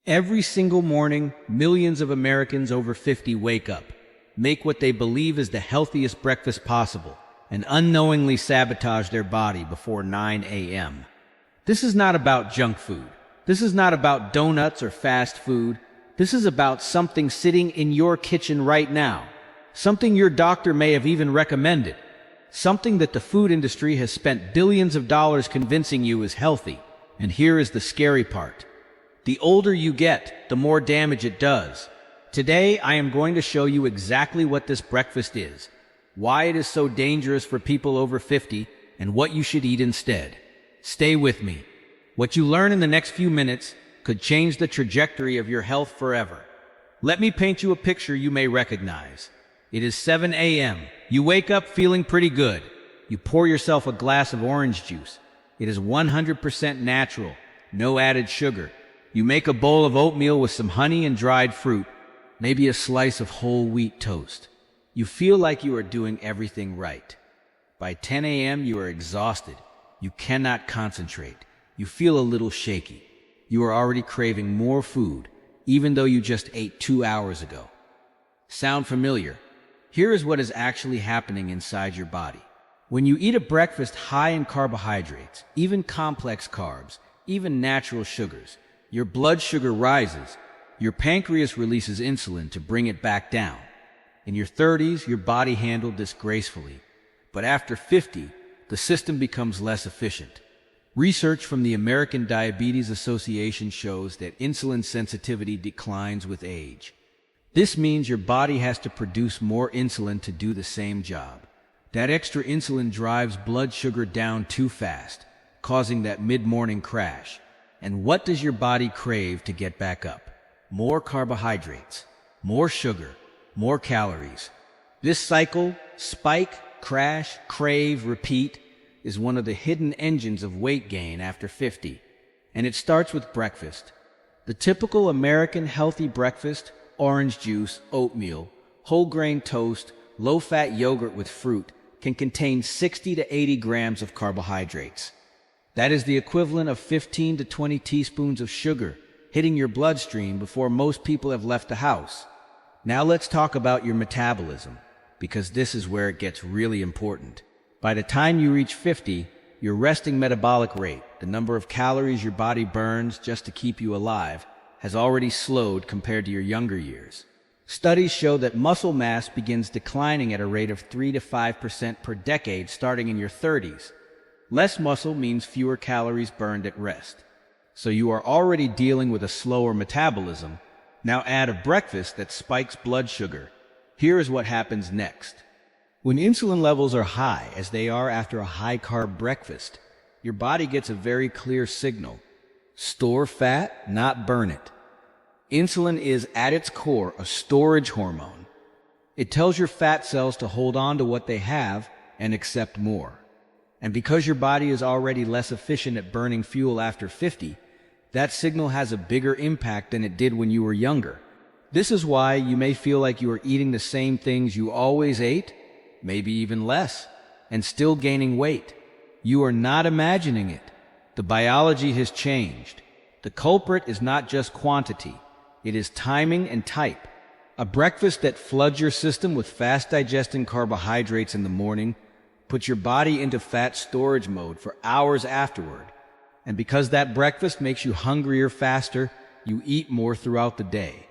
Every single morning, millions of Americans over 50 wake up, make what they believe is the healthiest breakfast possible, and unknowingly sabotage their body before 9 a.m. This is not about junk food. This is not about donuts or fast food. This is about something sitting in your kitchen right now, something your doctor may have even recommended, something that the food industry has spent billions of dollars convincing you is healthy. And here is the scary part. The older you get, the more damage it does. Today, I am going to show you exactly what this breakfast is, why it is so dangerous for people over 50, and what you should eat instead. Stay with me. What you learn in the next few minutes could change the trajectory of your health forever. Let me paint you a picture you may recognize. It is 7 a.m. You wake up feeling pretty good. You pour yourself a glass of orange juice. It is 100% natural, no added sugar. You make a bowl of oatmeal with some honey and dried fruit, maybe a slice of whole wheat toast. You feel like you are doing everything right. By 10 a.m. you are exhausted. You cannot concentrate. You feel a little shaky. You are already craving more food, even though you just ate 2 hours ago. Sound familiar? Here is what is actually happening inside your body. When you eat a breakfast high in carbohydrates, even complex carbs, even natural sugars, your blood sugar rises. Your pancreas releases insulin to bring it back down. In your 30s, your body handled this gracefully. But after 50, the system becomes less efficient. Research from the American Diabetes Association shows that insulin sensitivity declines with age. This means your body has to produce more insulin to do the same job. That extra insulin drives blood sugar down too fast, causing that mid-morning crash. And what does your body crave to get back up? More carbohydrates, more sugar, more calories. This cycle, spike, crash, crave, repeat, is one of the hidden engines of weight gain after 50. And it starts with breakfast. The typical American healthy breakfast, orange juice, oatmeal, whole grain toast, low-fat yogurt with fruit, can contain 60 to 80 grams of carbohydrates. That is the equivalent of 15 to 20 teaspoons of sugar hitting your bloodstream before most people have left the house. Now let's talk about your metabolism, because this is where it gets really important. By the time you reach 50, your resting metabolic rate, the number of calories your body burns just to keep you alive, has already slowed compared to your younger years. Studies show that muscle mass begins declining at a rate of 3 to 5% per decade starting in your 30s. Less muscle means fewer calories burned at rest. So you are already dealing with a slower metabolism. Now add a breakfast that spikes blood sugar. Here is what happens next. When insulin levels are high, as they are after a high-carb breakfast, your body gets a very clear signal. Store fat, not burn it. Insulin is, at its core, a storage hormone. It tells your fat cells to hold on to what they have and accept more. And because your body is already less efficient at burning fuel after 50, that signal has a bigger impact than it did when you were younger. This is why you may feel like you are eating the same things you always ate, maybe even less, and still gaining weight. You are not imagining it. The biology has changed. The culprit is not just quantity, it is timing and type. A breakfast that floods your system with fast-digesting carbohydrates in the morning puts your body into fat storage mode for hours afterward. And because that breakfast makes you hungrier faster, you eat more throughout the day.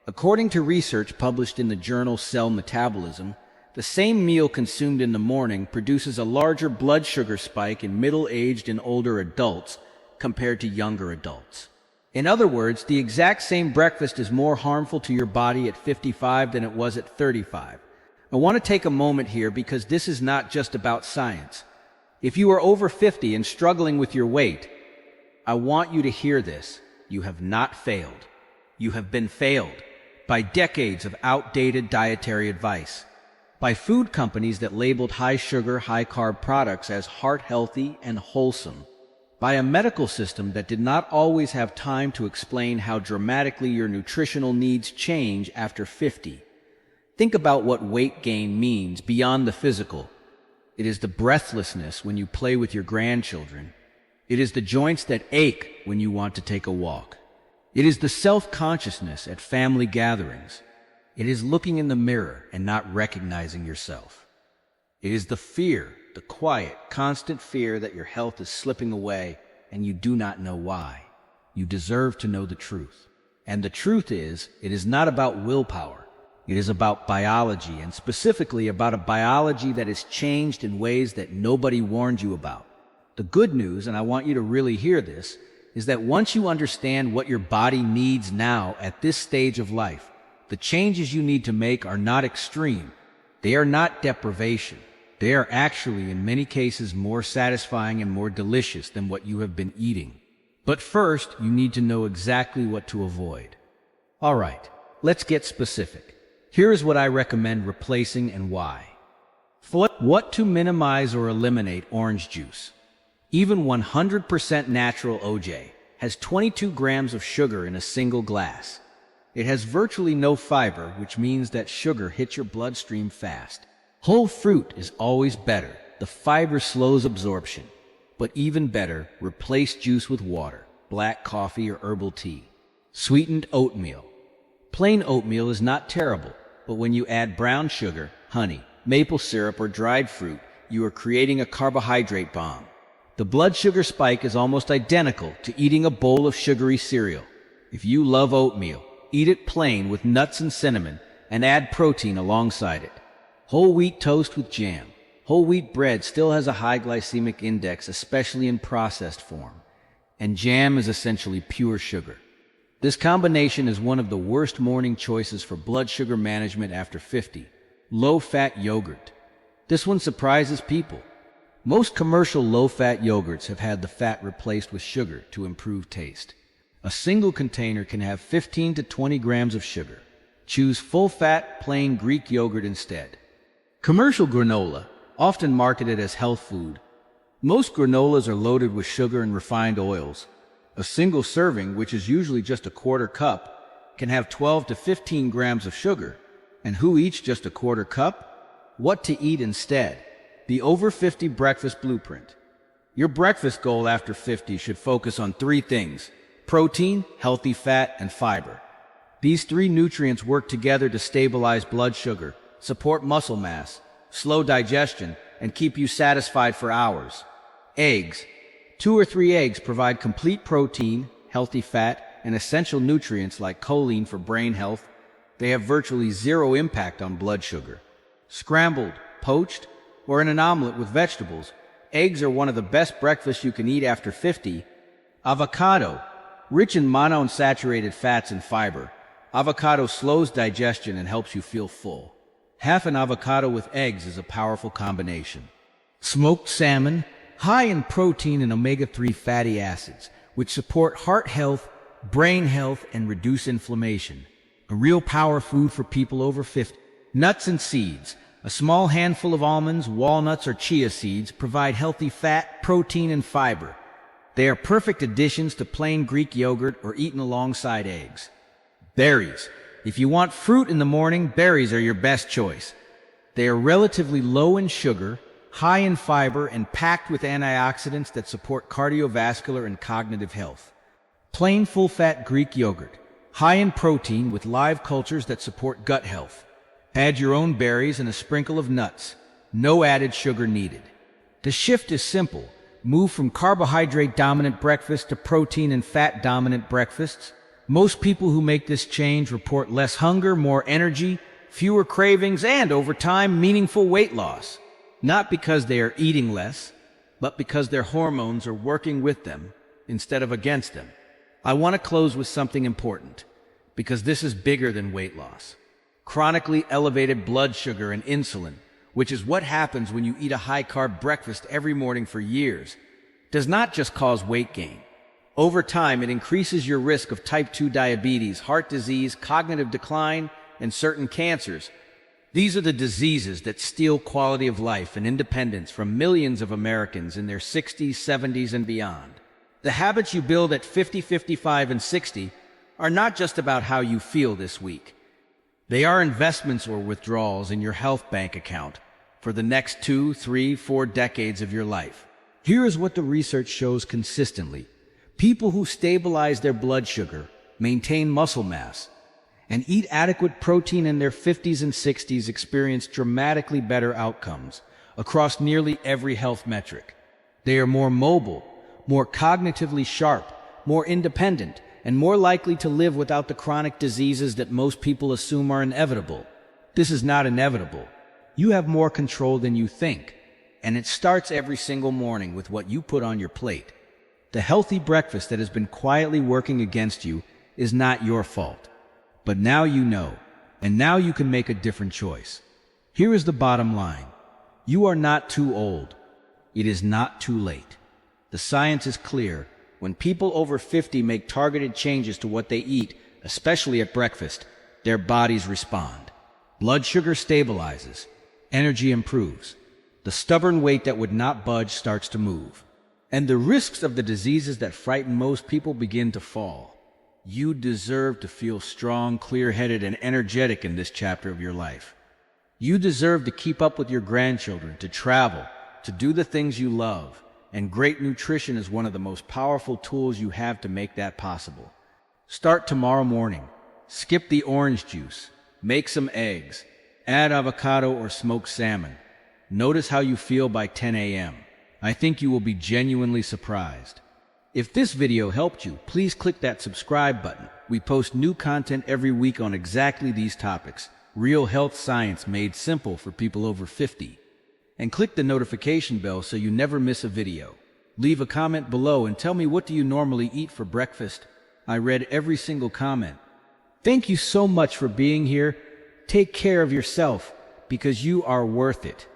According to research published in the journal Cell Metabolism, the same meal consumed in the morning produces a larger blood sugar spike in middle-aged and older adults compared to younger adults. In other words, the exact same breakfast is more harmful to your body at 55 than it was at 35. I want to take a moment here because this is not just about science. If you are over 50 and struggling with your weight, I want you to hear this. You have not failed. You have been failed by decades of outdated dietary advice, by food companies that labeled high-sugar, high-carb products as heart-healthy and wholesome, by a medical system that did not always have time to explain how dramatically your nutritional needs change after 50. Think about what weight gain means beyond the physical. It is the breathlessness when you play with your grandchildren. It is the joints that ache when you want to take a walk. It is the self-consciousness at family gatherings. It is looking in the mirror and not recognizing yourself. It is the fear, the quiet, constant fear that your health is slipping away and you do not know why. You deserve to know the truth. And the truth is, it is not about willpower. It is about biology, and specifically about a biology that is changed in ways that nobody warned you about. The good news, and I want you to really hear this, is that once you understand what your body needs now at this stage of life, the changes you need to make are not extreme. They are not deprivation. They are actually, in many cases, more satisfying and more delicious than what you have been eating. But first, you need to know exactly what to avoid. All right, let's get specific. Here is what I recommend replacing and why. What to minimize or eliminate orange juice. Even 100% natural OJ has 22 grams of sugar in a single glass. It has virtually no fiber, which means that sugar hits your bloodstream fast. Whole fruit is always better. The fiber slows absorption. But even better, replace juice with water, black coffee, or herbal tea. Sweetened oatmeal. Plain oatmeal is not terrible, but when you add brown sugar, honey, maple syrup, or dried fruit, you are creating a carbohydrate bomb. The blood sugar spike is almost identical to eating a bowl of sugary cereal. If you love oatmeal, eat it plain with nuts and cinnamon, and add protein alongside it. Whole wheat toast with jam. Whole wheat bread still has a high glycemic index, especially in processed form, and jam is essentially pure sugar. This combination is one of the worst morning choices for blood sugar management after 50. Low-fat yogurt. This one surprises people. Most commercial low-fat yogurts have had the fat replaced with sugar to improve taste. A single container can have 15 to 20 grams of sugar. Choose full-fat, plain Greek yogurt instead. Commercial granola, often marketed as health food. Most granolas are loaded with sugar and refined oils. A single serving, which is usually just a quarter cup, can have 12 to 15 grams of sugar. And who eats just a quarter cup? What to eat instead? The Over 50 Breakfast Blueprint. Your breakfast goal after 50 should focus on 3 things: protein, healthy fat, and fiber. These 3 nutrients work together to stabilize blood sugar, support muscle mass, slow digestion, and keep you satisfied for hours. Eggs. 2 or 3 eggs provide complete protein, healthy fat, and essential nutrients like choline for brain health. They have virtually zero impact on blood sugar. Scrambled, poached, or in an omelet with vegetables, eggs are one of the best breakfasts you can eat after 50. Avocado. Rich in monounsaturated fats and fiber, avocado slows digestion and helps you feel full. Half an avocado with eggs is a powerful combination. Smoked salmon, high in protein and omega-3 fatty acids, which support heart health, brain health, and reduce inflammation. A real power food for people over 50. Nuts and seeds. A small handful of almonds, walnuts, or chia seeds provide healthy fat, protein, and fiber. They are perfect additions to plain Greek yogurt or eaten alongside eggs. Berries. If you want fruit in the morning, berries are your best choice. They are relatively low in sugar, high in fiber, and packed with antioxidants that support cardiovascular and cognitive health. Plain full-fat Greek yogurt, high in protein with live cultures that support gut health. Add your own berries and a sprinkle of nuts. No added sugar needed. The shift is simple. Move from carbohydrate-dominant breakfast to protein and fat-dominant breakfasts. Most people who make this change report less hunger, more energy, fewer cravings, and, over time, meaningful weight loss. Not because they are eating less, but because their hormones are working with them instead of against them. I want to close with something important, because this is bigger than weight loss. Chronically elevated blood sugar and insulin, which is what happens when you eat a high-carb breakfast every morning for years, does not just cause weight gain. Over time, it increases your risk of type 2 diabetes, heart disease, cognitive decline, and certain cancers. These are the diseases that steal quality of life and independence from millions of Americans in their 60s, 70s, and beyond. The habits you build at 50, 55, and 60 are not just about how you feel this week. They are investments or withdrawals in your health bank account for the next 2, 3, 4 decades of your life. Here is what the research shows consistently. People who stabilize their blood sugar, maintain muscle mass, and eat adequate protein in their 50s and 60s experience dramatically better outcomes across nearly every health metric. They are more mobile, more cognitively sharp, more independent, and more likely to live without the chronic diseases that most people assume are inevitable. This is not inevitable. You have more control than you think, and it starts every single morning with what you put on your plate. The healthy breakfast that has been quietly working against you is not your fault. But now you know, and now you can make a different choice. Here is the bottom line. You are not too old. It is not too late. The science is clear. When people over 50 make targeted changes to what they eat, especially at breakfast, their bodies respond. Blood sugar stabilizes. Energy improves. The stubborn weight that would not budge starts to move. And the risks of the diseases that frighten most people begin to fall. You deserve to feel strong, clear-headed, and energetic in this chapter of your life. You deserve to keep up with your grandchildren, to travel, to do the things you love. And great nutrition is one of the most powerful tools you have to make that possible. Start tomorrow morning. Skip the orange juice. Make some eggs. Add avocado or smoked salmon. Notice how you feel by 10 a.m. I think you will be genuinely surprised. If this video helped you, please click that subscribe button. We post new content every week on exactly these topics. Real health science made simple for people over 50. And click the notification bell so you never miss a video. Leave a comment below and tell me, what do you normally eat for breakfast? I read every single comment. Thank you so much for being here. Take care of yourself, because you are worth it.